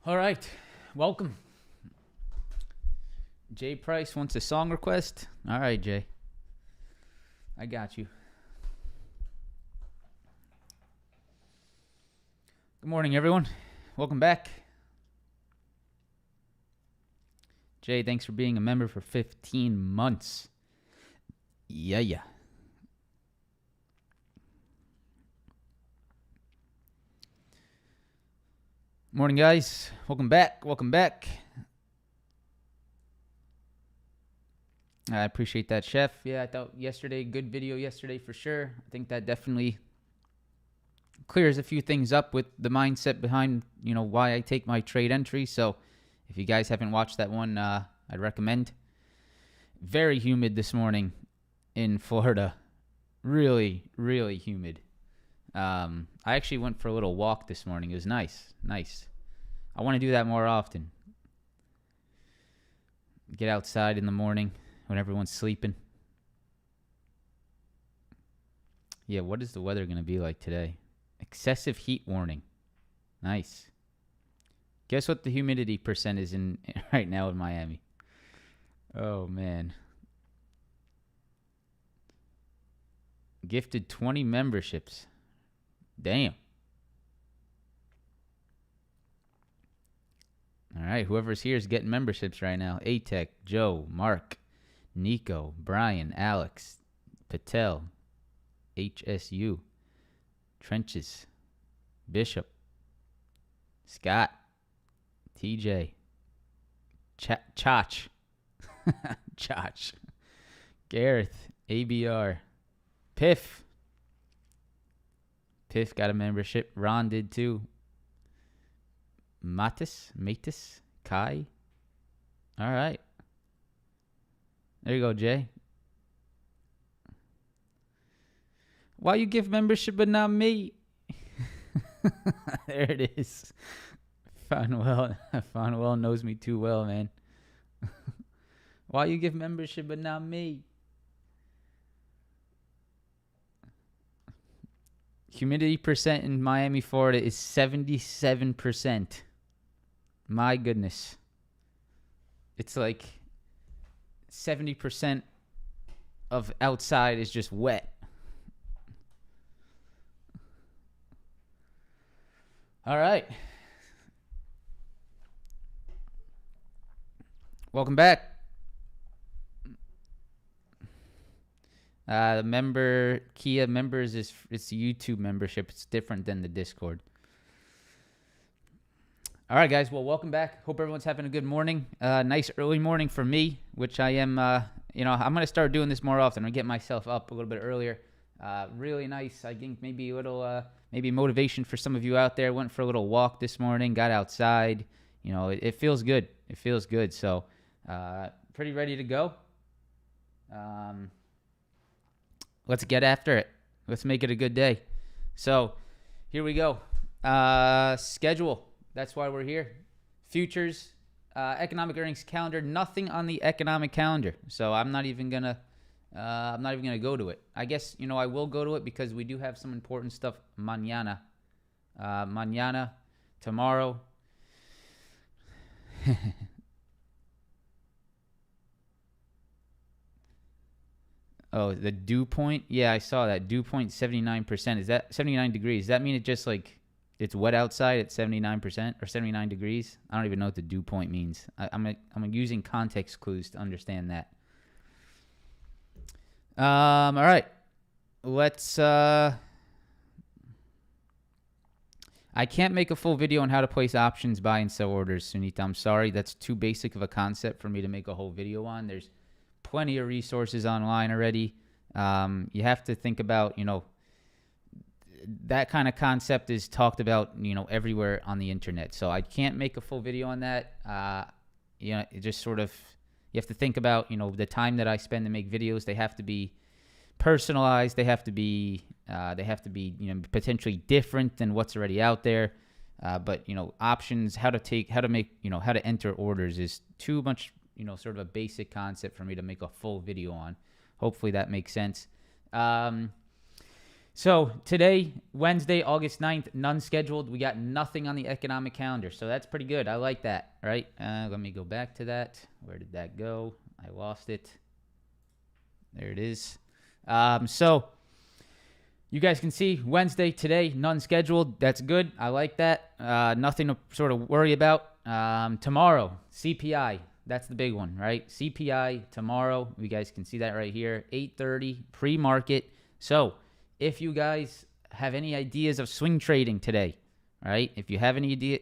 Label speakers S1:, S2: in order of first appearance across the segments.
S1: All right, welcome. Jay Price wants a song request. All right, Jay. I got you. Good morning, everyone. Welcome back. Jay, thanks for being a member for 15 months. Yeah. Morning, guys. Welcome back. I appreciate that, Chef. Yeah, I thought yesterday, good video yesterday for sure. I think that definitely clears a few things up with the mindset behind, why I take my trade entry. So if you guys haven't watched that one, I'd recommend. Very humid this morning in Florida. Really, really humid. I actually went for a little walk this morning. It was nice. I want to do that more often. Get outside in the morning when everyone's sleeping. Yeah, what is the weather going to be like today? Excessive heat warning. Nice. Guess what the humidity percent is in right now in Miami? Oh, man. Gifted 20 memberships. Damn. All right, whoever's here is getting memberships right now. ATEC, Joe, Mark, Nico, Brian, Alex, Patel, HSU, Trenches, Bishop, Scott, TJ, Chach, Gareth, ABR. Piff got a membership. Ron did too. Matis, Kai. All right. There you go, Jay. Why you give membership but not me? There it is. Fonwell knows me too well, man. Why you give membership but not me? Humidity percent in Miami, Florida is 77%. My goodness. It's like 70% of outside is just wet. All right. Welcome back. The Kia members it's a YouTube membership. It's different than the Discord. All right, guys. Well, welcome back. Hope everyone's having a good morning. Nice early morning for me, which I am. I'm going to start doing this more often. I'm going to get myself up a little bit earlier. Really nice. I think maybe a little, maybe motivation for some of you out there. Went for a little walk this morning. Got outside. It feels good. It feels good. So, pretty ready to go. Let's get after it. Let's make it a good day. So, here we go. Schedule. That's why we're here. Futures, economic earnings calendar. Nothing on the economic calendar. So I'm not even gonna go to it. I guess I will go to it because we do have some important stuff mañana. Tomorrow. Oh, the dew point? Yeah, I saw that. Dew point 79%. Is that 79 degrees? Does that mean it just like it's wet outside at 79% or 79 degrees? I don't even know what the dew point means. I'm using context clues to understand that. All right. Let's I can't make a full video on how to place options, buy and sell orders, Sunita. I'm sorry. That's too basic of a concept for me to make a whole video on. There's plenty of resources online already. You have to think about, that kind of concept is talked about, everywhere on the internet. So I can't make a full video on that. It just sort of, you have to think about, the time that I spend to make videos. They have to be personalized. They have to be, potentially different than what's already out there. But options, how to enter orders is too much, sort of a basic concept for me to make a full video on. Hopefully that makes sense. So today, Wednesday, August 9th, none scheduled. We got nothing on the economic calendar. So that's pretty good. I like that, right? Let me go back to that. Where did that go? I lost it. There it is. So you guys can see Wednesday, today, none scheduled. That's good. I like that. Nothing to sort of worry about. Tomorrow, CPI. That's the big one, right? CPI tomorrow. You guys can see that right here. 8:30 pre-market. So if you guys have any ideas of swing trading today, right? If you have any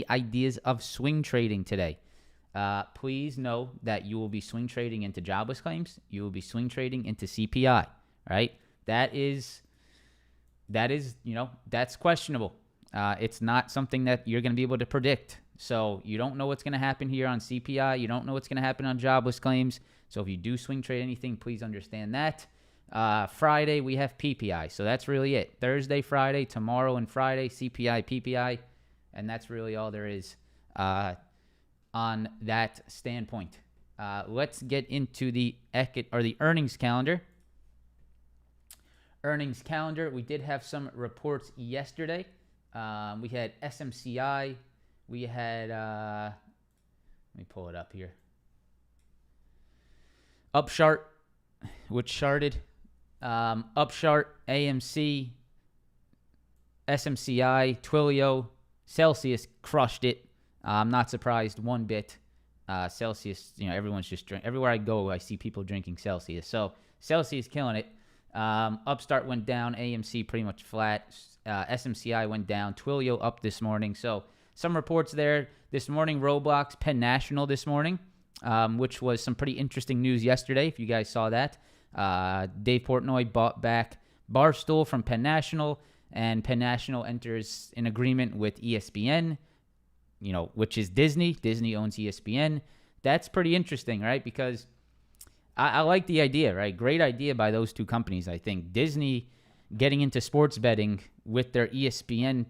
S1: ideas of swing trading today, please know that you will be swing trading into jobless claims. You will be swing trading into CPI, right? That is, that's questionable. It's not something that you're going to be able to predict. So you don't know what's going to happen here on CPI. You don't know what's going to happen on jobless claims. So if you do swing trade anything, please understand that. Friday, we have PPI. So that's really it. Thursday, Friday, tomorrow and Friday, CPI, PPI. And that's really all there is on that standpoint. Let's get into the earnings calendar. Earnings calendar. We did have some reports yesterday. We had SMCI. We had, let me pull it up here. Upshart, which charted. Upshart, AMC, SMCI, Twilio, Celsius crushed it. I'm not surprised one bit. Celsius, everyone's just drinking. Everywhere I go, I see people drinking Celsius. So Celsius killing it. Upstart went down. AMC pretty much flat. SMCI went down. Twilio up this morning. So some reports there this morning. Roblox, Penn National this morning. which was some pretty interesting news yesterday, if you guys saw that. Dave Portnoy bought back Barstool from Penn National, and Penn National enters an agreement with ESPN, which is Disney. Disney owns ESPN. That's pretty interesting, right? Because I like the idea, right? Great idea by those two companies, I think. Disney getting into sports betting with their ESPN,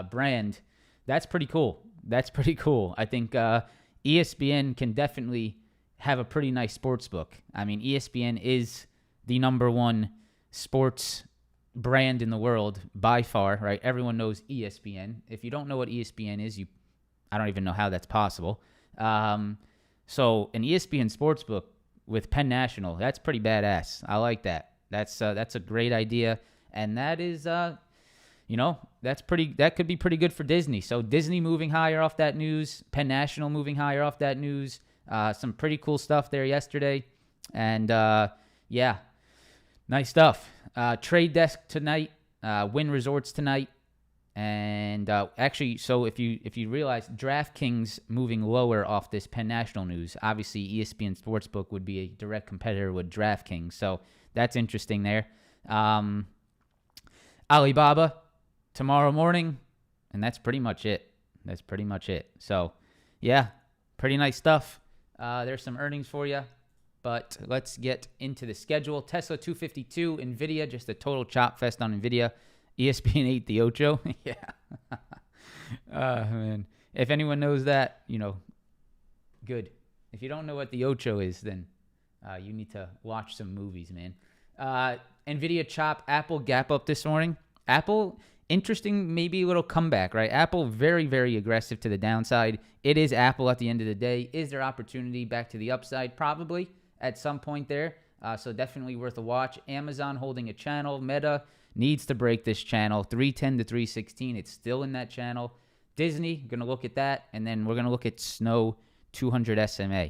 S1: brand, that's pretty cool. That's pretty cool. I think ESPN can definitely have a pretty nice sports book. I mean, ESPN is the number one sports brand in the world by far, right? Everyone knows ESPN. If you don't know what ESPN is, I don't even know how that's possible. So an ESPN sportsbook with Penn National, that's pretty badass. I like that. That's a great idea, and that is that could be pretty good for Disney. So Disney moving higher off that news, Penn National moving higher off that news. Some pretty cool stuff there yesterday, and nice stuff. Trade Desk tonight, Wynn Resorts tonight. And actually, so if you realize DraftKings moving lower off this Penn National news, obviously ESPN Sportsbook would be a direct competitor with DraftKings. So that's interesting there. Alibaba tomorrow morning, and that's pretty much it. So, yeah, pretty nice stuff. There's some earnings for you. But let's get into the schedule. Tesla 252, Nvidia, just a total chop fest on Nvidia. ESPN 8, the Ocho. Yeah. Man. If anyone knows that, good. If you don't know what the Ocho is, then you need to watch some movies, man. Nvidia chop, Apple gap up this morning. Apple, interesting, maybe a little comeback, right? Apple very, very aggressive to the downside. It is Apple at the end of the day. Is there opportunity back to the upside? Probably at some point there. So definitely worth a watch. Amazon holding a channel. Meta needs to break this channel, 310 to 316. It's still in that channel. Disney, going to look at that, and then we're going to look at Snow 200 SMA.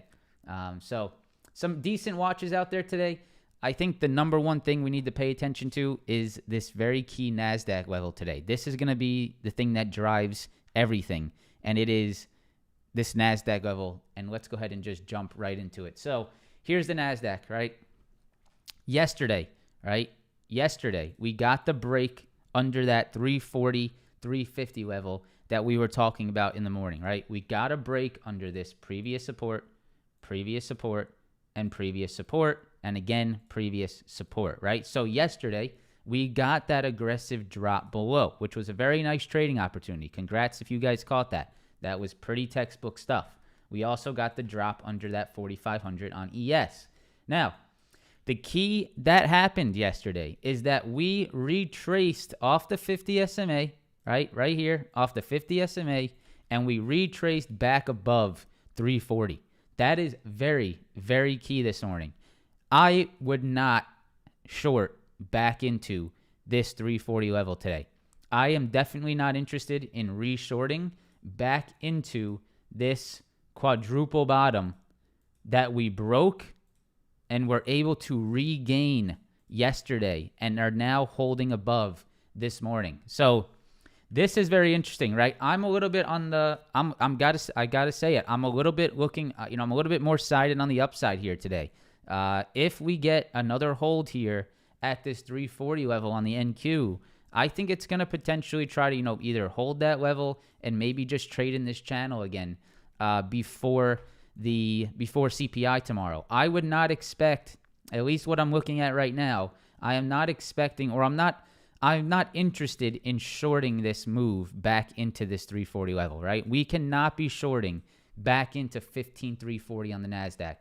S1: So some decent watches out there today. I think the number one thing we need to pay attention to is this very key NASDAQ level today. This is going to be the thing that drives everything, and it is this NASDAQ level, and let's go ahead and just jump right into it. So here's the NASDAQ, right? Yesterday, we got the break under that 340, 350 level that we were talking about in the morning, right? We got a break under this previous support, and previous support, and again, previous support, right? So yesterday, we got that aggressive drop below, which was a very nice trading opportunity. Congrats if you guys caught that. That was pretty textbook stuff. We also got the drop under that 4,500 on ES. Now, the key that happened yesterday is that we retraced off the 50 SMA, right here, off the 50 SMA, and we retraced back above 340. That is very, very key this morning. I would not short back into this 340 level today. I am definitely not interested in reshorting back into this quadruple bottom that we broke and were able to regain yesterday and are now holding above this morning. So this is very interesting, right? I'm a little bit on the I gotta say it. I'm a little bit looking, I'm a little bit more sided on the upside here today. If we get another hold here at this 340 level on the NQ, I think it's going to potentially try to, either hold that level and maybe just trade in this channel again before CPI tomorrow. I would not expect, at least what I'm looking at right now, I am not expecting, or I'm not interested in shorting this move back into this 340 level, right? We cannot be shorting back into 15,340 on the NASDAQ.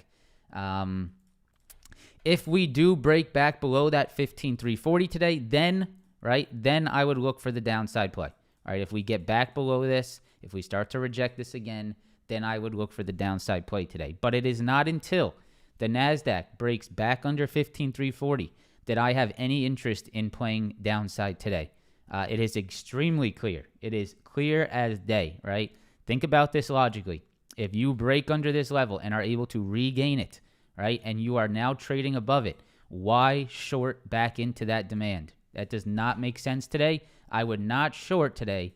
S1: If we do break back below that 15,340 today, then I would look for the downside play. All right, if we get back below this, if we start to reject this again, then I would look for the downside play today. But it is not until the NASDAQ breaks back under 15,340 that I have any interest in playing downside today. It is extremely clear. It is clear as day, right? Think about this logically. If you break under this level and are able to regain it, right, and you are now trading above it, why short back into that demand? That does not make sense today. I would not short today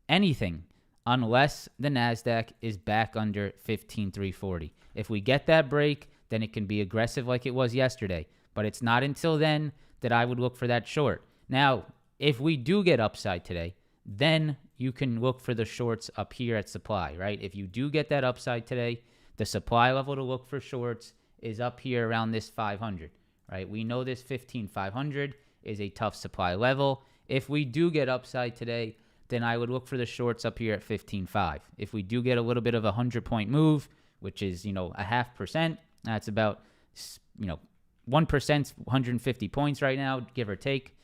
S1: anything unless the NASDAQ is back under 15,340. If we get that break, then it can be aggressive like it was yesterday. But it's not until then that I would look for that short. Now, if we do get upside today, then you can look for the shorts up here at supply, right? If you do get that upside today, the supply level to look for shorts is up here around this 500, right? We know this 15,500 is a tough supply level. If we do get upside today, then I would look for the shorts up here at 15.5. If we do get a little bit of a 100-point move, which is, a 0.5%, that's about, 1%, 150 points right now, give or take.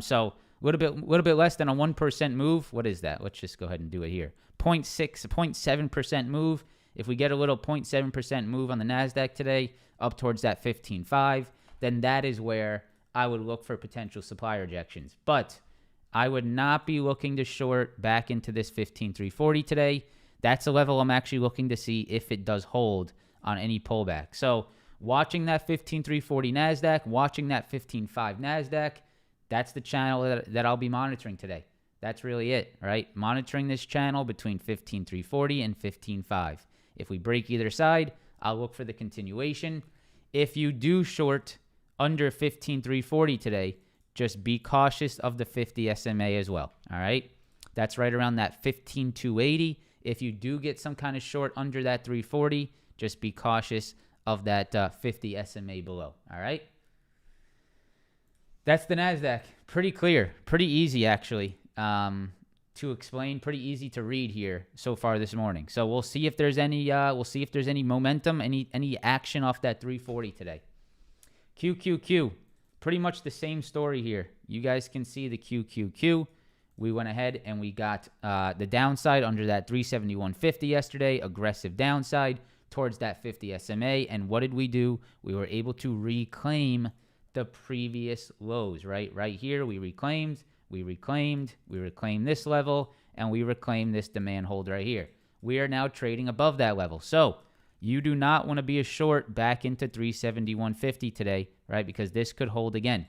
S1: So a little bit less than a 1% move. What is that? Let's just go ahead and do it here. 0.7% move. If we get a little 0.7% move on the NASDAQ today up towards that 15.5, then that is where I would look for potential supply rejections. But I would not be looking to short back into this 15,340 today. That's a level I'm actually looking to see if it does hold on any pullback. So watching that 15,340 NASDAQ, watching that 15.5 NASDAQ, that's the channel that I'll be monitoring today. That's really it, right? Monitoring this channel between 15,340 and 15.5. If we break either side, I'll look for the continuation. If you do short under 15,340 today, just be cautious of the 50 SMA as well, all right? That's right around that 15,280. If you do get some kind of short under that 340, just be cautious of that 50 SMA below, all right? That's the NASDAQ. Pretty clear, pretty easy actually to explain, pretty easy to read here so far this morning. So we'll see if there's any momentum, any action off that 340 today. QQQ, pretty much the same story here. You guys can see the QQQ. We went ahead and we got the downside under that 371.50 yesterday, aggressive downside towards that 50 SMA. And what did we do? We were able to reclaim the previous lows, right? Right here, we reclaimed this level, and we reclaimed this demand hold right here. We are now trading above that level. So you do not want to be a short back into 371.50 today, right? Because this could hold again,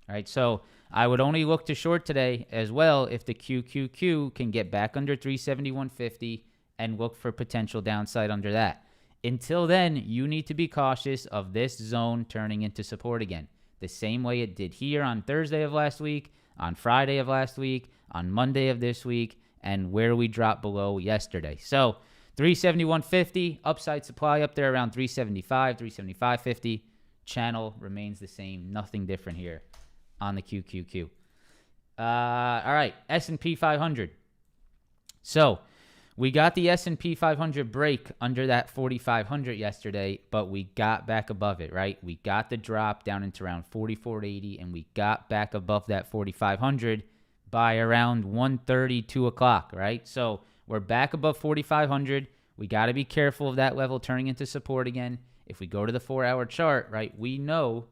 S1: right? So I would only look to short today as well if the QQQ can get back under 371.50 and look for potential downside under that. Until then, you need to be cautious of this zone turning into support again, the same way it did here on Thursday of last week, on Friday of last week, on Monday of this week, and where we dropped below yesterday. So 371.50, upside supply up there around 375, 375.50. Channel remains the same. Nothing different here on the QQQ. All right, S&P 500. So we got the S&P 500 break under that 4,500 yesterday, but we got back above it, right? We got the drop down into around 4,480, and we got back above that 4,500 by around 1:30, 2 o'clock, right? So we're back above 4,500. We got to be careful of that level turning into support again. If we go to the 4-hour chart, right, we know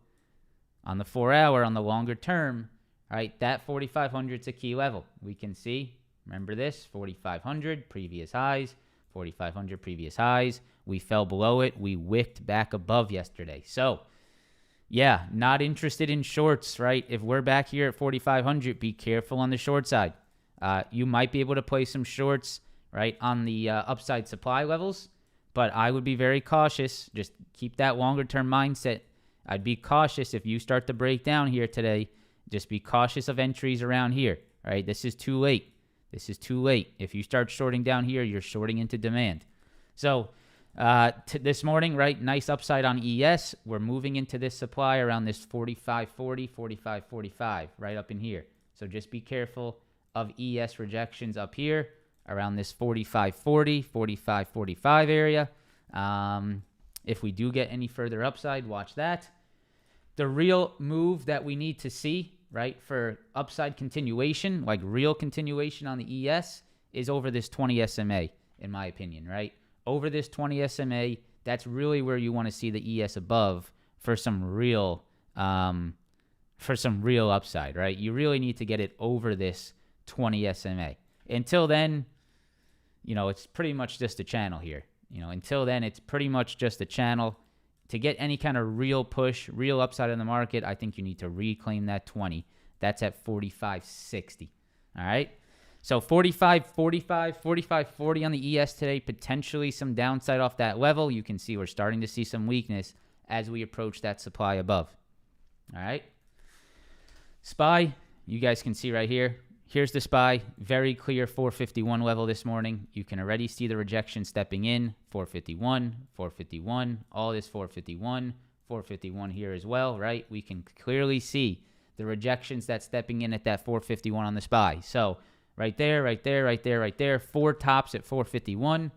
S1: on the 4-hour, on the longer term, right, that 4,500 is a key level. We can see, remember this, 4,500 previous highs, 4,500 previous highs. We fell below it. We wicked back above yesterday. So, yeah, not interested in shorts, right? If we're back here at 4,500, be careful on the short side. You might be able to play some shorts, right, on the upside supply levels, but I would be very cautious. Just keep that longer-term mindset. I'd be cautious if you start to break down here today. Just be cautious of entries around here, right? This is too late. This is too late. If you start shorting down here, you're shorting into demand. So this morning, right, nice upside on ES. We're moving into this supply around this 45.40, 45.45, right up in here. So just be careful of ES rejections up here around this 45.40, 45.45 area. If we do get any further upside, watch that. The real move that we need to see, right, for upside continuation, like real continuation on the ES, is over this 20 SMA, in my opinion, right? Over this 20 SMA, that's really where you want to see the ES above for some real upside, right? You really need to get it over this 20 SMA. Until then, it's pretty much just a channel here. Until then, it's pretty much just a channel. To get any kind of real push, real upside in the market, I think you need to reclaim that 20. That's at 45.60. All right. So 45, 45, 45, 40 on the ES today, potentially some downside off that level. You can see we're starting to see some weakness as we approach that supply above. All right. SPY, you guys can see right here. Here's the SPY, very clear 451 level this morning. You can already see the rejection stepping in, 451, 451, all this 451, 451 here as well, right? We can clearly see the rejections that's stepping in at that 451 on the SPY. So right there, right there, right there, right there, 4 tops at 451.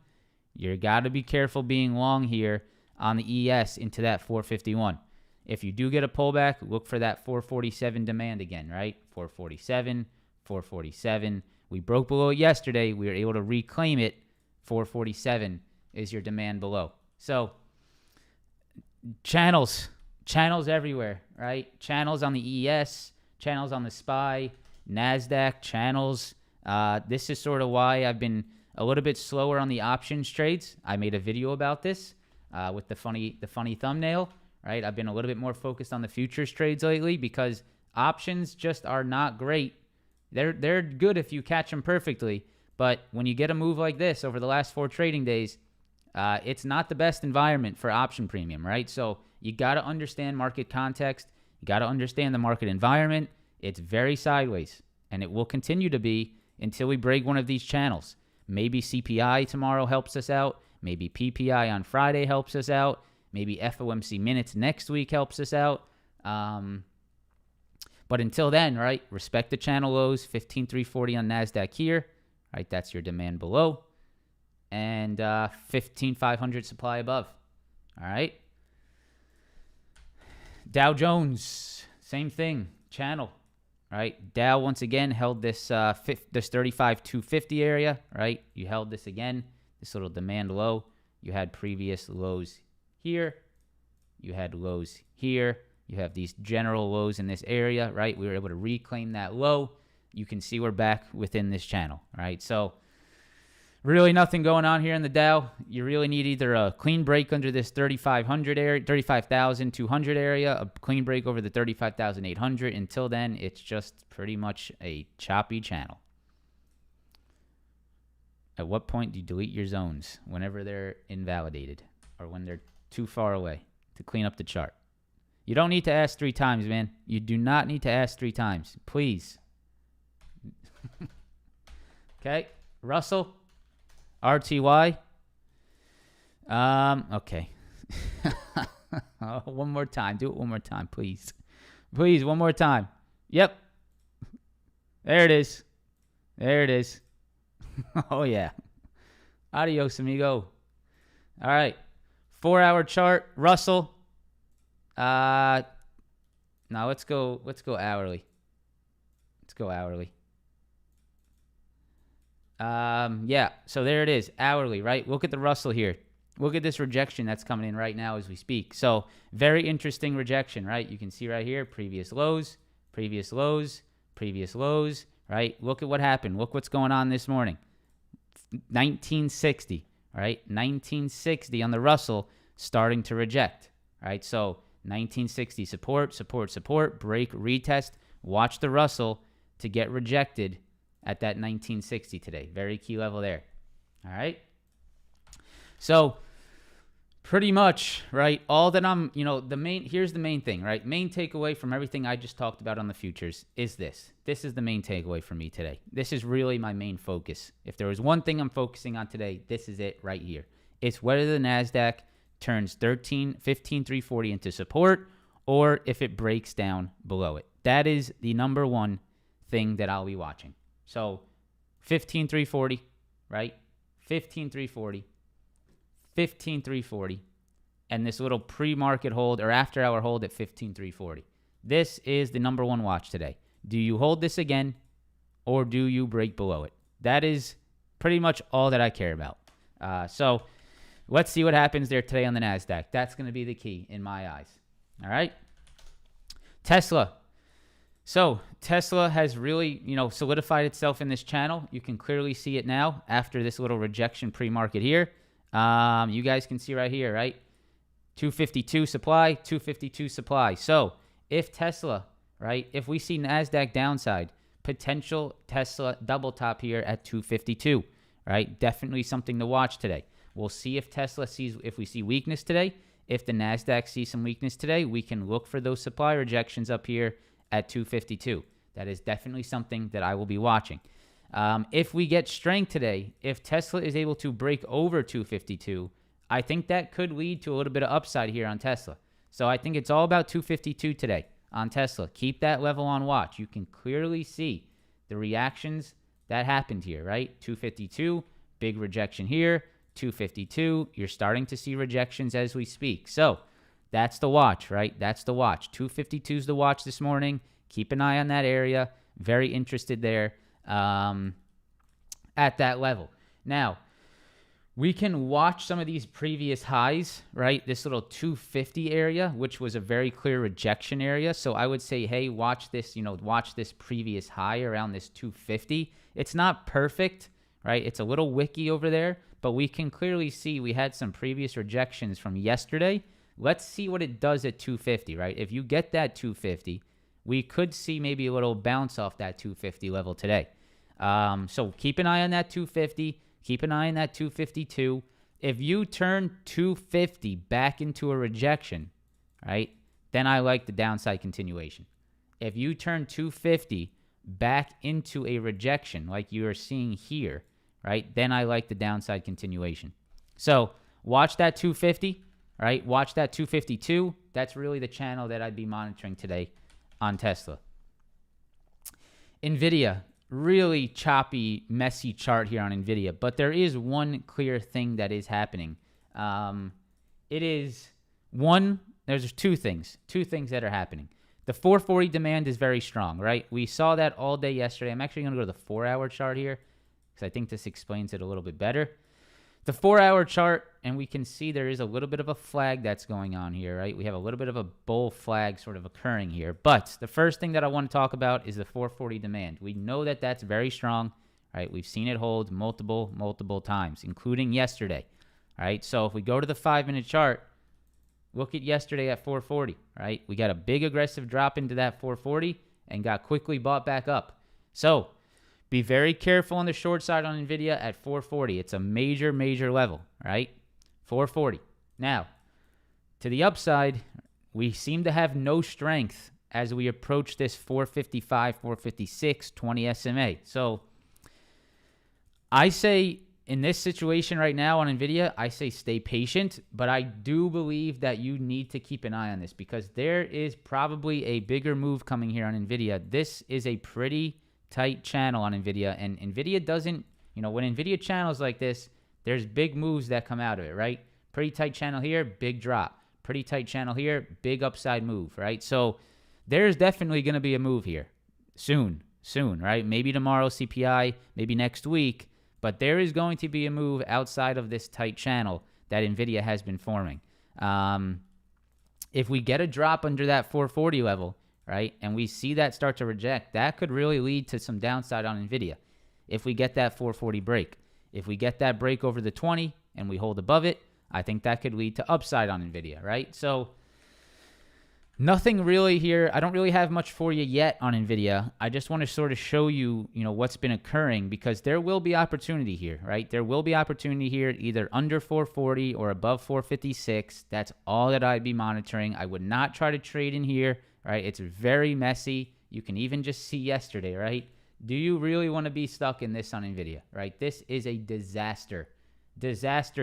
S1: You got to be careful being long here on the ES into that 451. If you do get a pullback, look for that 447 demand again, right? 447, 447. We broke below it yesterday. We were able to reclaim it. 447 is your demand below. So channels everywhere, right? Channels on the ES, channels on the SPY, NASDAQ, channels. This is sort of why I've been a little bit slower on the options trades. I made a video about this with the funny thumbnail, right? I've been a little bit more focused on the futures trades lately because options just are not great. They're good if you catch them perfectly, but when you get a move like this over the last 4 trading days, it's not the best environment for option premium, right? So you got to understand market context. You got to understand the market environment. It's very sideways, and it will continue to be until we break one of these channels. Maybe CPI tomorrow helps us out. Maybe PPI on Friday helps us out. Maybe FOMC minutes next week helps us out. But until then, right, respect the channel lows, 15,340 on NASDAQ here, right? That's your demand below. And 15,500 supply above, all right? Dow Jones, same thing, channel, right? Dow once again held this 35,250 area, right? You held this again, this little demand low. You had previous lows here. You had lows here. You have these general lows in this area, right? We were able to reclaim that low. You can see we're back within this channel, right? So really nothing going on here in the Dow. You really need either a clean break under this 3,500 area, 35,200 area, a clean break over the 35,800. Until then, it's just pretty much a choppy channel. At what point do you delete your zones? Whenever they're invalidated or when they're too far away to clean up the chart. You don't need to ask 3 times, man. You do not need to ask 3 times. Please. Okay. Russell. RTY. Okay. One more time. Do it one more time, please. Please, one more time. Yep. There it is. There it is. Oh, yeah. Adios, amigo. All right. 4-hour chart. Russell. Now let's go hourly. Let's go hourly. Yeah, so there it is, hourly, right? Look at the Russell here. Look at this rejection that's coming in right now as we speak. So very interesting rejection, right? You can see right here, previous lows, previous lows, previous lows, right? Look at what happened. Look what's going on this morning. 1960, right? 1960 on the Russell starting to reject, right? So 1960 support, support, support, break, retest. Watch the Russell to get rejected at that 1960 today. Very key level there. All right. So pretty much, right, all that I'm, here's the main thing, right? Main takeaway from everything I just talked about on the futures is this. This is the main takeaway for me today. This is really my main focus. If there was one thing I'm focusing on today, this is it right here. It's whether the NASDAQ turns 15,340 into support or if it breaks down below it. That is the number one thing that I'll be watching. So 15,340, right? 15,340, 15,340, and this little pre-market hold or after-hour hold at 15,340. This is the number one watch today. Do you hold this again or do you break below it? That is pretty much all that I care about. So let's see what happens there today on the NASDAQ. That's going to be the key in my eyes. All right. Tesla. So Tesla has really, solidified itself in this channel. You can clearly see it now after this little rejection pre-market here. You guys can see right here, right? 252 supply, 252 supply. So if Tesla, right, if we see NASDAQ downside, potential Tesla double top here at 252, right? Definitely something to watch today. We'll see if if we see weakness today. If the NASDAQ sees some weakness today, we can look for those supply rejections up here at 252. That is definitely something that I will be watching. If we get strength today, if Tesla is able to break over 252, I think that could lead to a little bit of upside here on Tesla. So I think it's all about 252 today on Tesla. Keep that level on watch. You can clearly see the reactions that happened here, right? 252, big rejection here. 252, you're starting to see rejections as we speak. So that's the watch, right? That's the watch. 252 is the watch this morning. Keep an eye on that area. Very interested there at that level. Now, we can watch some of these previous highs, right? This little 250 area, which was a very clear rejection area. So I would say, hey, watch this, watch this previous high around this 250. It's not perfect, right? It's a little wicky over there, but we can clearly see we had some previous rejections from yesterday. Let's see what it does at 250, right? If you get that 250, we could see maybe a little bounce off that 250 level today. So keep an eye on that 250. Keep an eye on that 252. If you turn 250 back into a rejection, right, then I like the downside continuation. If you turn 250 back into a rejection like you are seeing here, right, then I like the downside continuation. So watch that 250, right? Watch that 252. That's really the channel that I'd be monitoring today on Tesla. Nvidia, really choppy, messy chart here on Nvidia, but there is one clear thing that is happening. There's two things that are happening. The 440 demand is very strong, right? We saw that all day yesterday. I'm actually going to go to the 4-hour chart here because I think this explains it a little bit better. The 4-hour chart, and we can see there is a little bit of a flag that's going on here, right? We have a little bit of a bull flag sort of occurring here. But the first thing that I want to talk about is the 440 demand. We know that that's very strong, right? We've seen it hold multiple times, including yesterday, right? So if we go to the 5-minute chart, look at yesterday at 440, right? We got a big aggressive drop into that 440 and got quickly bought back up. So be very careful on the short side on Nvidia at 440. It's a major level, right? 440. Now, to the upside, we seem to have no strength as we approach this 455, 456, 20 SMA. So I say in this situation right now on Nvidia, I say stay patient, but I do believe that you need to keep an eye on this because there is probably a bigger move coming here on Nvidia. This is a pretty tight channel on Nvidia, and Nvidia doesn't, when Nvidia channels like this, there's big moves that come out of it, right? Pretty tight channel here, big drop. Pretty tight channel here, big upside move, right? So there's definitely going to be a move here soon, right? Maybe tomorrow CPI, maybe next week, but there is going to be a move outside of this tight channel that Nvidia has been forming. If we get a drop under that 440 level, right, and we see that start to reject, that could really lead to some downside on Nvidia if we get that 440 break. If we get that break over the 20 and we hold above it, I think that could lead to upside on Nvidia, right? So nothing really here. I don't really have much for you yet on Nvidia. I just want to sort of show you, what's been occurring because there will be opportunity here, right? There will be opportunity here either under 440 or above 456. That's all that I'd be monitoring. I would not try to trade in here. Right, it's very messy. You can even just see yesterday, right? Do you really want to be stuck in this on Nvidia, right? This is a disaster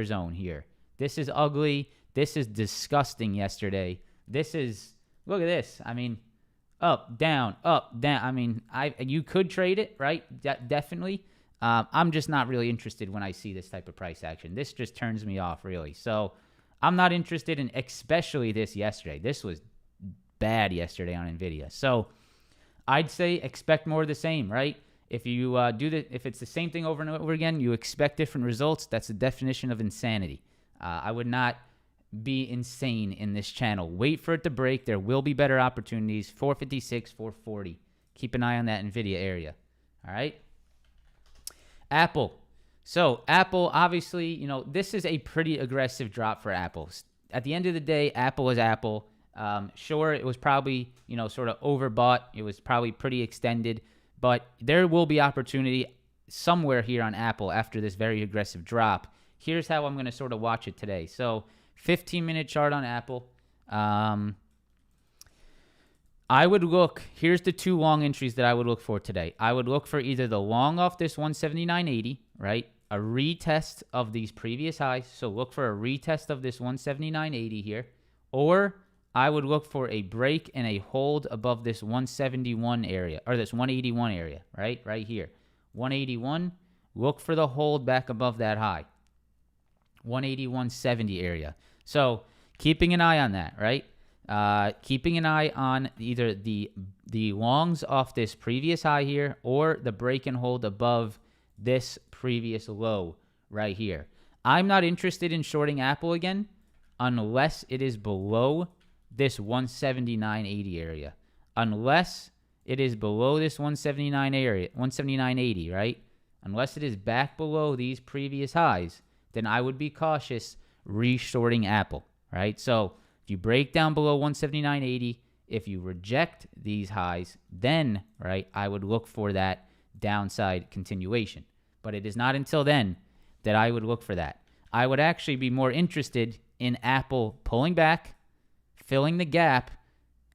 S1: zone here. This is ugly. This is disgusting yesterday. This is, look at this. I mean, up, down. I mean, you could trade it, right? Definitely. I'm just not really interested when I see this type of price action. This just turns me off, really. So I'm not interested in, especially this yesterday. This was bad yesterday on Nvidia. So I'd say expect more of the same, right? If you if it's the same thing over and over again, you expect different results. That's the definition of insanity. I would not be insane in this channel. Wait for it to break. There will be better opportunities. 456, 440. Keep an eye on that Nvidia area. All right. Apple. So Apple, obviously, this is a pretty aggressive drop for Apple. At the end of the day, Apple is Apple. Sure, it was probably, sort of overbought. It was probably pretty extended. But there will be opportunity somewhere here on Apple after this very aggressive drop. Here's how I'm going to sort of watch it today. So 15-minute chart on Apple. I would look, here's the two long entries that I would look for today. I would look for either the long off this 179.80, right? A retest of these previous highs. So look for a retest of this 179.80 here. Or I would look for a break and a hold above this 171 area, or this 181 area, right? Right here. 181, look for the hold back above that high. 181.70 area. So keeping an eye on that, right? Keeping an eye on either the longs off this previous high here or the break and hold above this previous low right here. I'm not interested in shorting Apple again unless it is below this 179.80 area. Unless it is below this 179 area, 179.80, right? Unless it is back below these previous highs, then I would be cautious re-shorting Apple, right? So if you break down below 179.80, if you reject these highs, then, right, I would look for that downside continuation. But it is not until then that I would look for that. I would actually be more interested in Apple pulling back, filling the gap,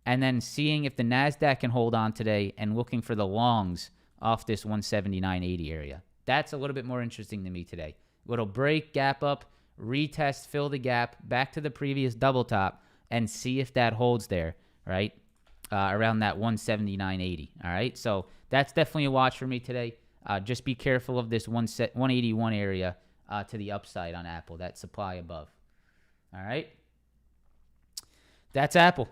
S1: and then seeing if the NASDAQ can hold on today and looking for the longs off this 179.80 area. That's a little bit more interesting to me today. Little break, gap up, retest, fill the gap, back to the previous double top, and see if that holds there, right? Around that 179.80, all right? So that's definitely a watch for me today. Just be careful of this 181 area to the upside on Apple, that supply above, all right? That's Apple.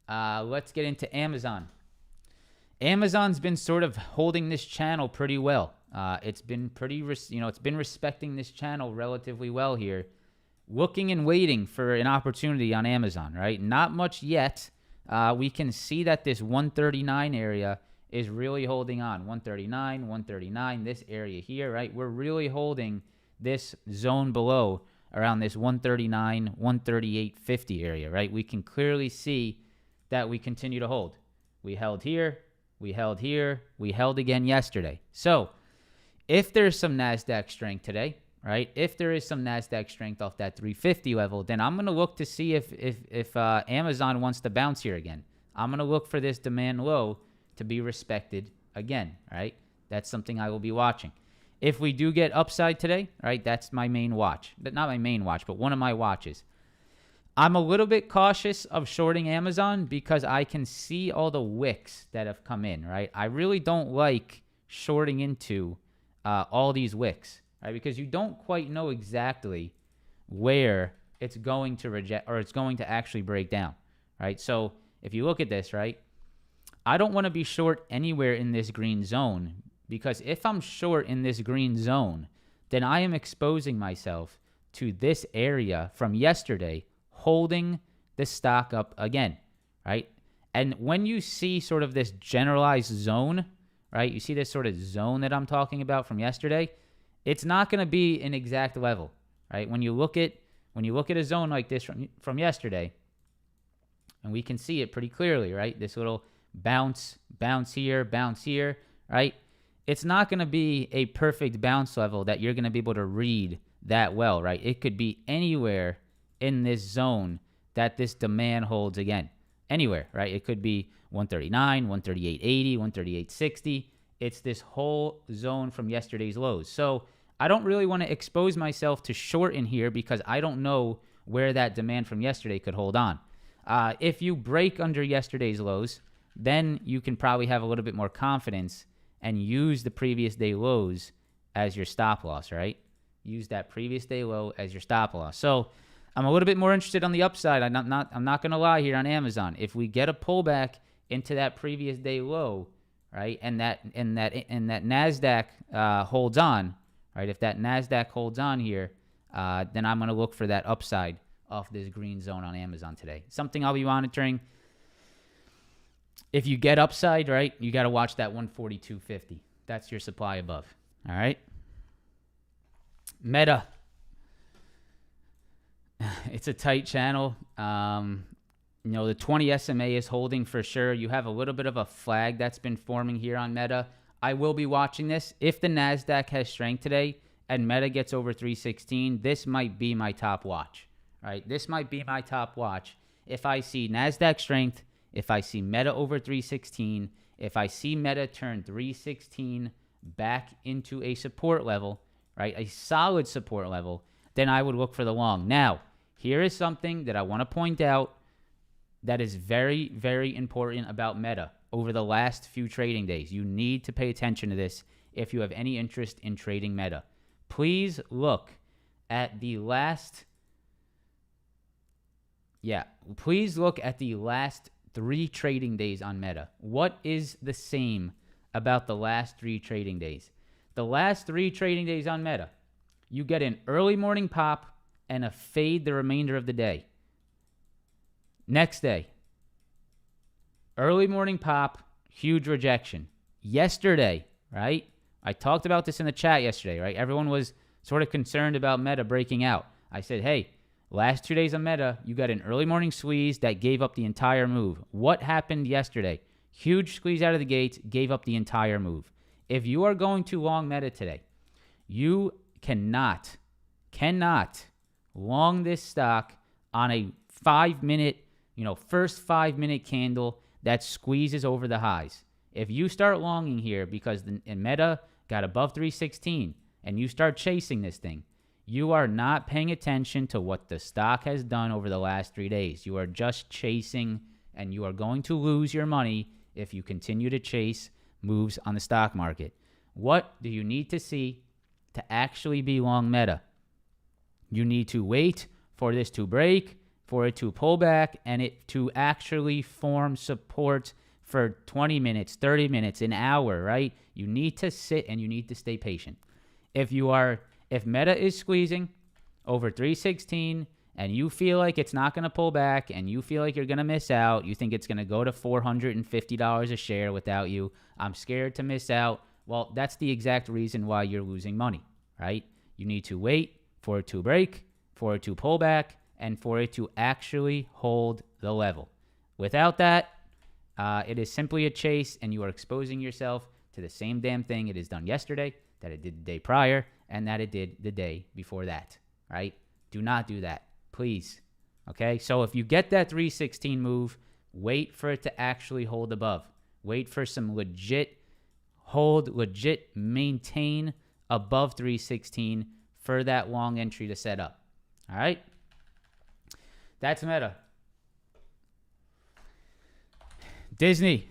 S1: Let's get into Amazon. Amazon's been sort of holding this channel pretty well. It's been it's been respecting this channel relatively well here. Looking and waiting for an opportunity on Amazon, right? Not much yet. We can see that this 139 area is really holding on. 139, 139, this area here, right? We're really holding this zone below around this 139, 138.50 area, right? We can clearly see that we continue to hold. We held here, we held here, we held again yesterday. So if there's some NASDAQ strength today, right? If there is some NASDAQ strength off that 350 level, then I'm going to look to see if Amazon wants to bounce here again. I'm going to look for this demand low to be respected again, right? That's something I will be watching. If we do get upside today, right, that's my main watch. Not my main watch, but one of my watches. I'm a little bit cautious of shorting Amazon because I can see all the wicks that have come in, right? I really don't like shorting into all these wicks, right? Because you don't quite know exactly where it's going to reject or it's going to actually break down, right? So if you look at this, right, I don't want to be short anywhere in this green zone because if I'm short in this green zone, then I am exposing myself to this area from yesterday holding the stock up again, right? And when you see sort of this generalized zone, right, you see this sort of zone that I'm talking about from yesterday, it's not going to be an exact level, right? When you look at a zone like this from yesterday, and we can see it pretty clearly, right? This little bounce here, right? It's not going to be a perfect bounce level that you're going to be able to read that well, right? It could be anywhere in this zone that this demand holds again. Anywhere, right? It could be 139, 138.80, 138.60. It's this whole zone from yesterday's lows. So I don't really want to expose myself to short in here because I don't know where that demand from yesterday could hold on. If you break under yesterday's lows, then you can probably have a little bit more confidence and use the previous day lows as your stop loss, right? Use that previous day low as your stop loss. So I'm a little bit more interested on the upside. I'm not going to lie here on Amazon. If we get a pullback into that previous day low, right, and that NASDAQ holds on, right? If that NASDAQ holds on here, then I'm going to look for that upside off this green zone on Amazon today. Something I'll be monitoring. If you get upside, right, you got to watch that 142.50. That's your supply above. All right. Meta. It's a tight channel. The 20 SMA is holding for sure. You have a little bit of a flag that's been forming here on Meta. I will be watching this. If the NASDAQ has strength today and Meta gets over 316, this might be my top watch, right? This might be my top watch. If I see NASDAQ strength, if I see Meta over 316, if I see Meta turn 316 back into a support level, right, a solid support level, then I would look for the long. Now, here is something that I want to point out that is very, very important about Meta over the last few trading days. You need to pay attention to this if you have any interest in trading Meta. Please look at the last, please look at the last 3 trading days on Meta. What is the same about the last 3 trading days? The last 3 trading days on Meta, you get an early morning pop and a fade the remainder of the day. Next day, early morning pop, huge rejection. Yesterday, right? I talked about this in the chat yesterday, right? Everyone was sort of concerned about Meta breaking out. I said, hey, last 2 days of Meta, you got an early morning squeeze that gave up the entire move. What happened yesterday? Huge squeeze out of the gates, gave up the entire move. If you are going to long Meta today, you cannot long this stock on a 5-minute, first 5-minute candle that squeezes over the highs. If you start longing here because the Meta got above 316 and you start chasing this thing, you are not paying attention to what the stock has done over the last 3 days. You are just chasing, and you are going to lose your money if you continue to chase moves on the stock market. What do you need to see to actually be long Meta? You need to wait for this to break, for it to pull back, and it to actually form support for 20 minutes, 30 minutes, an hour, right? You need to sit and you need to stay patient. If Meta is squeezing over 316 and you feel like it's not going to pull back and you feel like you're going to miss out, you think it's going to go to $450 a share without you, I'm scared to miss out. Well, that's the exact reason why you're losing money, right? You need to wait for it to break, for it to pull back, and for it to actually hold the level. Without that, it is simply a chase, and you are exposing yourself to the same damn thing it has done yesterday, that it did the day prior, and that it did the day before that, right? Do not do that, please. Okay, so if you get that 316 move, wait for it to actually hold above. Wait for some legit maintain above 316 for that long entry to set up. All right? That's Meta. Disney.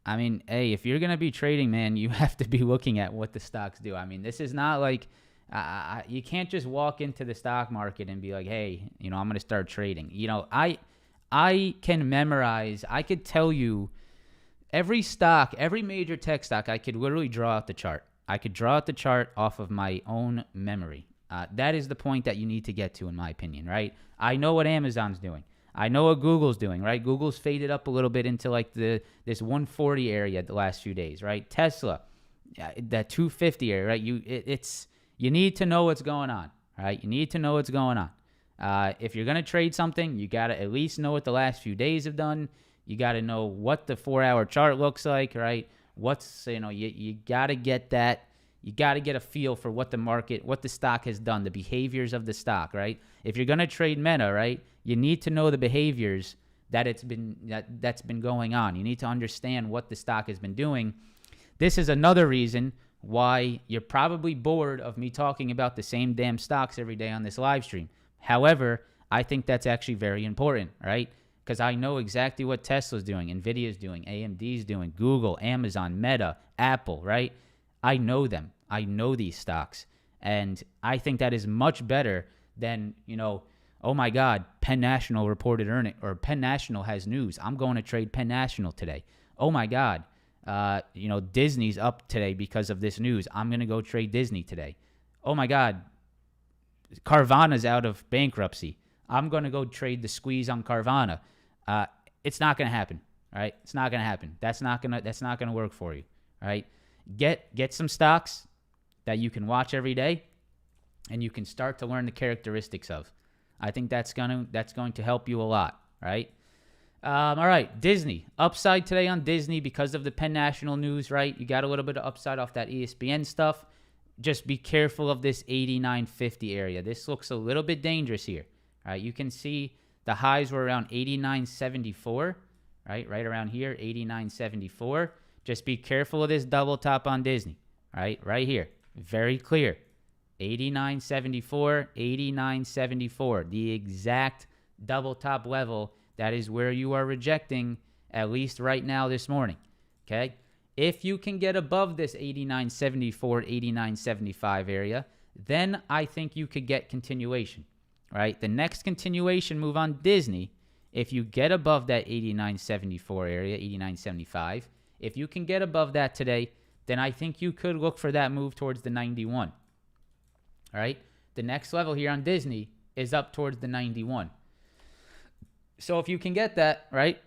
S1: I mean, hey, if you're going to be trading, man, you have to be looking at what the stocks do. I mean, this is not like you can't just walk into the stock market and be like, hey, I'm going to start trading. I can memorize, I could tell you every stock, every major tech stock, I could literally draw out the chart. I could draw out the chart off of my own memory. That is the point that you need to get to, in my opinion, right? I know what Amazon's doing. I know what Google's doing, right? Google's faded up a little bit into like this 140 area the last few days, right? Tesla, that 250 area, right? You need to know what's going on, right? You need to know what's going on. If you're going to trade something, you got to at least know what the last few days have done. You got to know what the 4-hour chart looks like, right? You got to get that. You got to get a feel for what the market, what the stock has done, the behaviors of the stock, right? If you're going to trade Meta, right, you need to know the behaviors that's been going on. You need to understand what the stock has been doing. This is another reason why you're probably bored of me talking about the same damn stocks every day on this live stream. However, I think that's actually very important, right? Because I know exactly what Tesla's doing, Nvidia's doing, AMD's doing, Google, Amazon, Meta, Apple, right? I know them. I know these stocks. And I think that is much better than, oh my God, Penn National reported earning, or Penn National has news. I'm going to trade Penn National today. Oh my God, Disney's up today because of this news. I'm going to go trade Disney today. Oh my God, Carvana's out of bankruptcy. I'm going to go trade the squeeze on Carvana. It's not going to happen, right? It's not going to happen. That's not going to work for you, right? Get some stocks that you can watch every day and you can start to learn the characteristics of. I think that's going to help you a lot, right? All right, Disney. Upside today on Disney because of the Penn National news, right? You got a little bit of upside off that ESPN stuff. Just be careful of this 89.50 area. This looks a little bit dangerous here. All right, you can see the highs were around 89.74, right? Right around here, 89.74. Just be careful of this double top on Disney, all right here. Very clear. 89.74, 89.74. The exact double top level. That is where you are rejecting, at least right now this morning, okay? If you can get above this 89.74, 89.75 area, then I think you could get continuation, right? The next continuation move on Disney, if you get above that 89.74 area, 89.75, if you can get above that today, then I think you could look for that move towards the 91, all right? The next level here on Disney is up towards the 91. So if you can get that, right?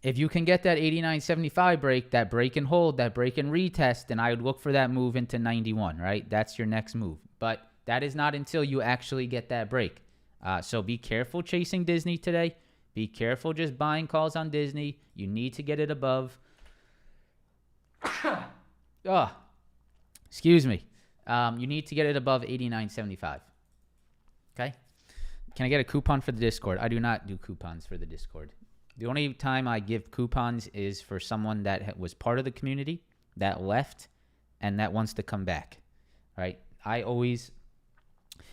S1: If you can get that 89.75 break, that break and hold, that break and retest, then I would look for that move into 91, right? That's your next move. But that is not until you actually get that break. So be careful chasing Disney today. Be careful just buying calls on Disney. You need to get it above. Excuse me. You need to get it above 89.75. Okay? Can I get a coupon for the Discord? I do not do coupons for the Discord. The only time I give coupons is for someone that was part of the community, that left, and that wants to come back, right? I always,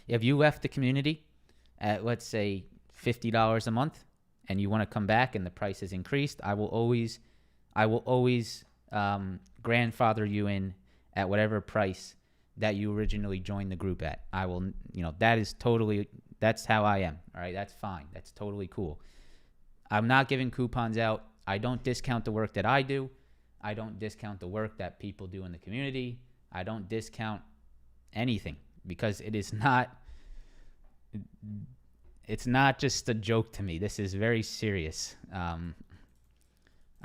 S1: if you left the community at, let's say, $50 a month, and you want to come back and the price has increased, I will always grandfather you in at whatever price that you originally joined the group at. I will, that is totally... That's how I am, all right? That's fine. That's totally cool. I'm not giving coupons out. I don't discount the work that I do. I don't discount the work that people do in the community. I don't discount anything because it's not just a joke to me. This is very serious. I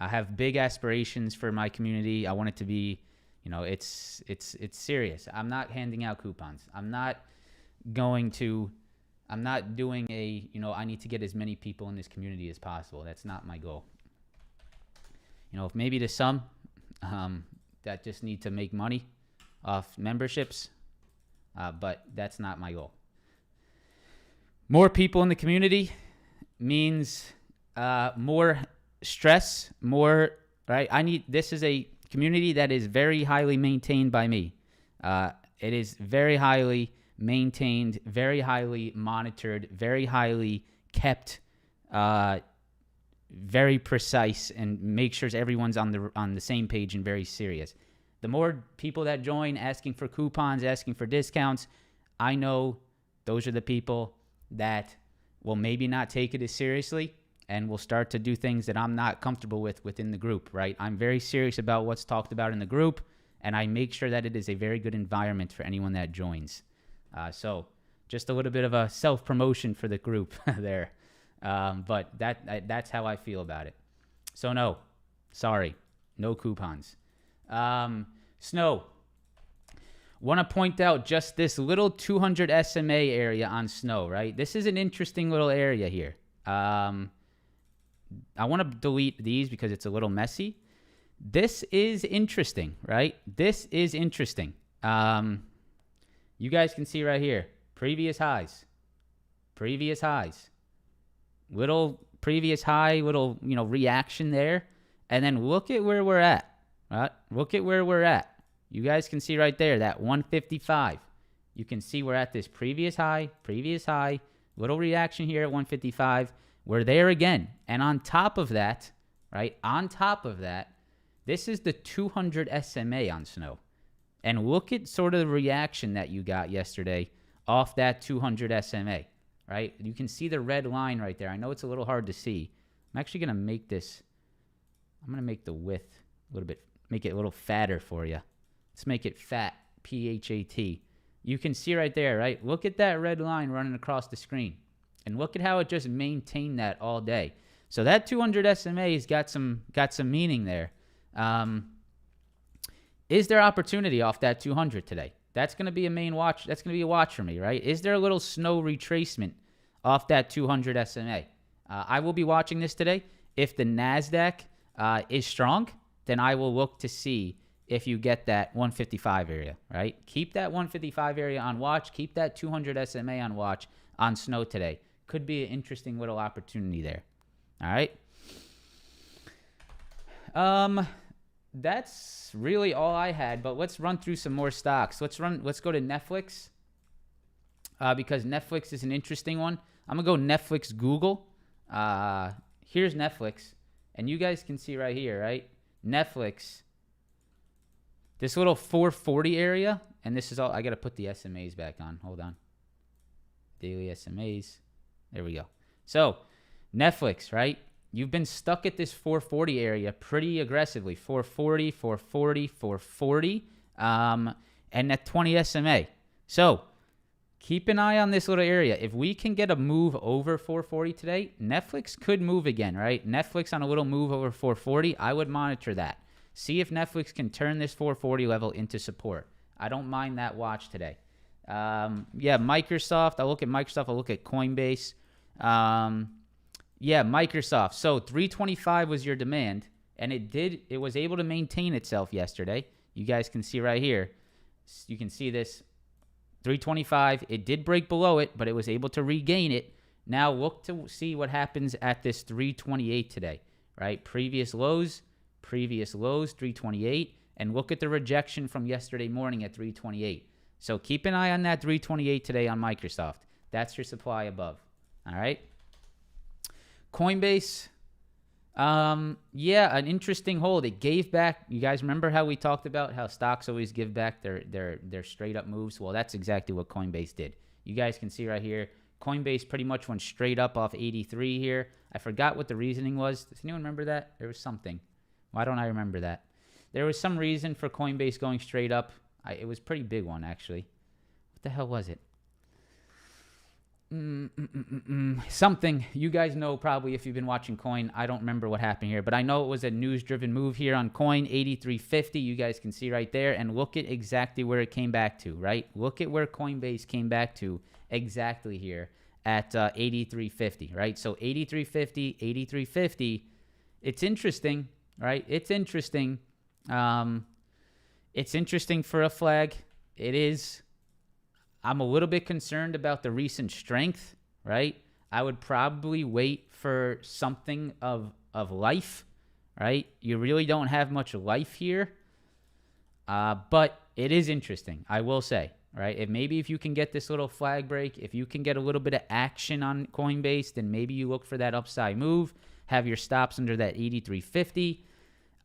S1: have big aspirations for my community. I want it to be, it's serious. I'm not handing out coupons. I'm not doing I need to get as many people in this community as possible. That's not my goal. If maybe to some that just need to make money off memberships, but that's not my goal. More people in the community means more stress, more, right? This is a community that is very highly maintained by me. It is very highly maintained, very highly monitored, very highly kept, very precise, and make sure everyone's on the same page and very serious. The more people that join asking for coupons, asking for discounts, I know those are the people that will maybe not take it as seriously and will start to do things that I'm not comfortable with within the group, right? I'm very serious about what's talked about in the group, and I make sure that it is a very good environment for anyone that joins. So just a little bit of a self-promotion for the group there. But that's how I feel about it. So no coupons. Snow. Want to point out just this little 200 SMA area on Snow, right? This is an interesting little area here. I want to delete these because it's a little messy. This is interesting, right? This is interesting. You guys can see right here, previous highs, little previous high, little, reaction there. And then look at where we're at, right? Look at where we're at. You guys can see right there, that 155. You can see we're at this previous high, little reaction here at 155. We're there again. And on top of that, right? This is the 200 SMA on Snow. And look at sort of the reaction that you got yesterday off that 200 SMA, right? You can see the red line right there. I know it's a little hard to see. I'm actually going to make this, I'm going to make the width a little bit, make it a little fatter for you. Let's make it fat, P-H-A-T. You can see right there, right? Look at that red line running across the screen. And look at how it just maintained that all day. So that 200 SMA has got some meaning there. Is there opportunity off that 200 today? That's going to be a main watch. That's going to be a watch for me, right? Is there a little Snow retracement off that 200 SMA? I will be watching this today. If the NASDAQ is strong, then I will look to see if you get that 155 area, right? Keep that 155 area on watch. Keep that 200 SMA on watch on snow today. Could be an interesting little opportunity there. All right. That's really all I had, but let's run through some more stocks. Let's go to Netflix, because Netflix is an interesting one. I'm gonna go Netflix Google. Here's Netflix, and you guys can see right here, right? Netflix, this little 440 area, and this is all, I gotta put the SMAs back on. Hold on. Daily SMAs. There we go. So Netflix, right? You've been stuck at this 440 area pretty aggressively. 440, 440, 440, and that 20 SMA. So keep an eye on this little area. If we can get a move over 440 today, Netflix could move again, right? Netflix on a little move over 440, I would monitor that. See if Netflix can turn this 440 level into support. I don't mind that watch today. Microsoft. I'll look at Microsoft. I'll look at Coinbase. Microsoft. So 325 was your demand, and it was able to maintain itself yesterday. You guys can see right here. You can see this 325. It did break below it, but it was able to regain it. Now look to see what happens at this 328 today, right? Previous lows, 328, and look at the rejection from yesterday morning at 328. So keep an eye on that 328 today on Microsoft. That's your supply above. All right. Coinbase, an interesting hold. It gave back. You guys remember how we talked about how stocks always give back their straight up moves? Well, that's exactly what Coinbase did. You guys can see right here, Coinbase pretty much went straight up off 83 here. I forgot what the reasoning was. Does anyone remember that? There was something. Why don't I remember that? There was some reason for Coinbase going straight up. It was a pretty big one, actually. What the hell was it? Something. You guys know probably if you've been watching Coin. I don't remember what happened here, but I know it was a news-driven move here on Coin, 83.50. You guys can see right there, and look at exactly where it came back to, right? Look at where Coinbase came back to exactly here at 83.50, right? So 83.50, 83.50. It's interesting, right? It's interesting. It's interesting for a flag. It is. I'm a little bit concerned about the recent strength, right? I would probably wait for something of life, right? You really don't have much life here, but it is interesting, I will say, right? Maybe if you can get this little flag break, if you can get a little bit of action on Coinbase, then maybe you look for that upside move, have your stops under that 83.50.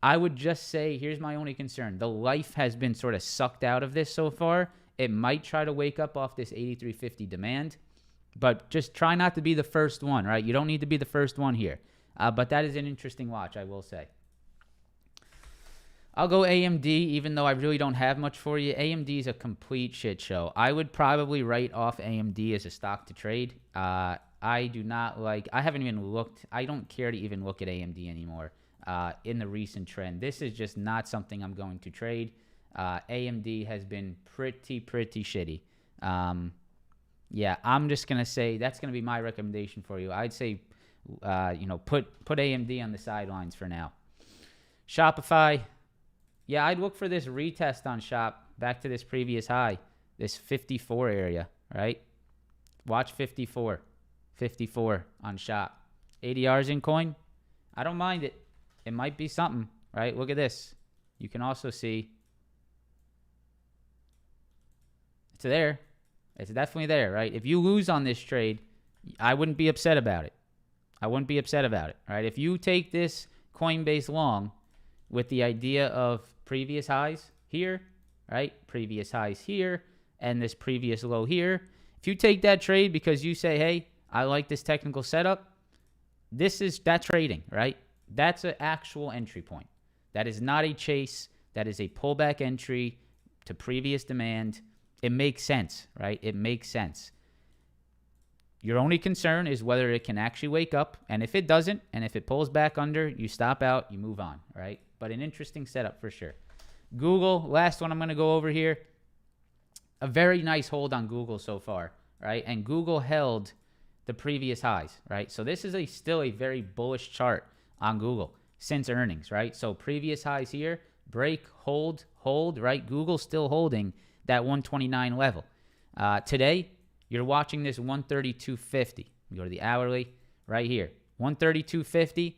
S1: I would just say, here's my only concern. The life has been sort of sucked out of this so far. It might try to wake up off this 83.50 demand, but just try not to be the first one, right? You don't need to be the first one here. But that is an interesting watch, I will say. I'll go AMD, even though I really don't have much for you. AMD is a complete shit show. I would probably write off AMD as a stock to trade. I haven't even looked. I don't care to even look at AMD anymore in the recent trend. This is just not something I'm going to trade. AMD has been pretty shitty. I'm just going to say that's going to be my recommendation for you. I'd say, put AMD on the sidelines for now. Shopify. Yeah, I'd look for this retest on Shop back to this previous high, this 54 area, right? Watch 54 on Shop. ADRs in Coin. I don't mind it. It might be something, right? Look at this. You can also see it's there. It's definitely there, right? If you lose on this trade, I wouldn't be upset about it. Right? If you take this Coinbase long with the idea of previous highs here, right? Previous highs here and this previous low here. If you take that trade because you say, hey, I like this technical setup, that's trading, right? That's an actual entry point. That is not a chase. That is a pullback entry to previous demand. It makes sense, right? It makes sense. Your only concern is whether it can actually wake up. And if it doesn't, and if it pulls back under, you stop out, you move on, right? But an interesting setup for sure. Google, last one I'm going to go over here. A very nice hold on Google so far, right? And Google held the previous highs, right? So this is still a very bullish chart on Google since earnings, right? So previous highs here, break, hold, right? Google still holding that 129 level. Today, you're watching this 132.50. You go to the hourly right here, 132.50.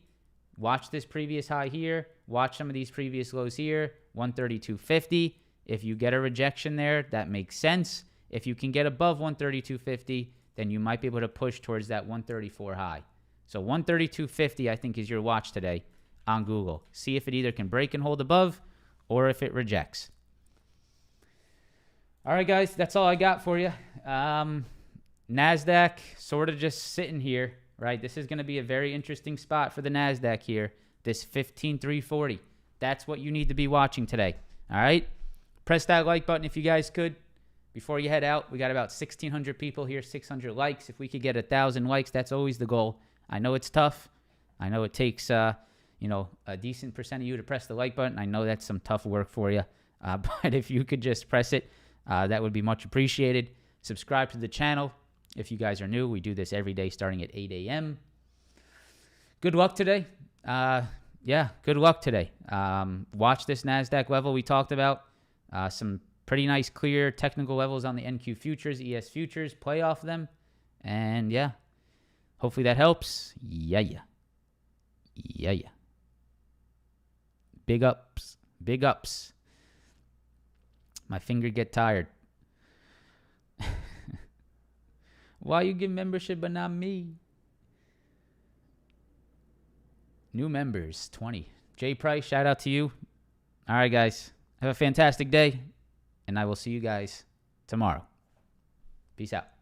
S1: Watch this previous high here. Watch some of these previous lows here, 132.50. If you get a rejection there, that makes sense. If you can get above 132.50, then you might be able to push towards that 134 high. So 132.50, I think, is your watch today on Google. See if it either can break and hold above or if it rejects. All right, guys, that's all I got for you. NASDAQ sort of just sitting here, right? This is going to be a very interesting spot for the NASDAQ here, this 15,340. That's what you need to be watching today, all right? Press that like button if you guys could. Before you head out, we got about 1,600 people here, 600 likes. If we could get 1,000 likes, that's always the goal. I know it's tough. I know it takes, a decent percent of you to press the like button. I know that's some tough work for you. But if you could just press it, that would be much appreciated. Subscribe to the channel. If you guys are new, we do this every day starting at 8 a.m. Good luck today. Good luck today. Watch this NASDAQ level we talked about. Some pretty nice, clear technical levels on the NQ futures, ES futures. Play off them. And, hopefully that helps. Yeah. Big ups. Big ups. My finger get tired. Why you give membership but not me? New members, 20. Jay Price, shout out to you. All right, guys. Have a fantastic day, and I will see you guys tomorrow. Peace out.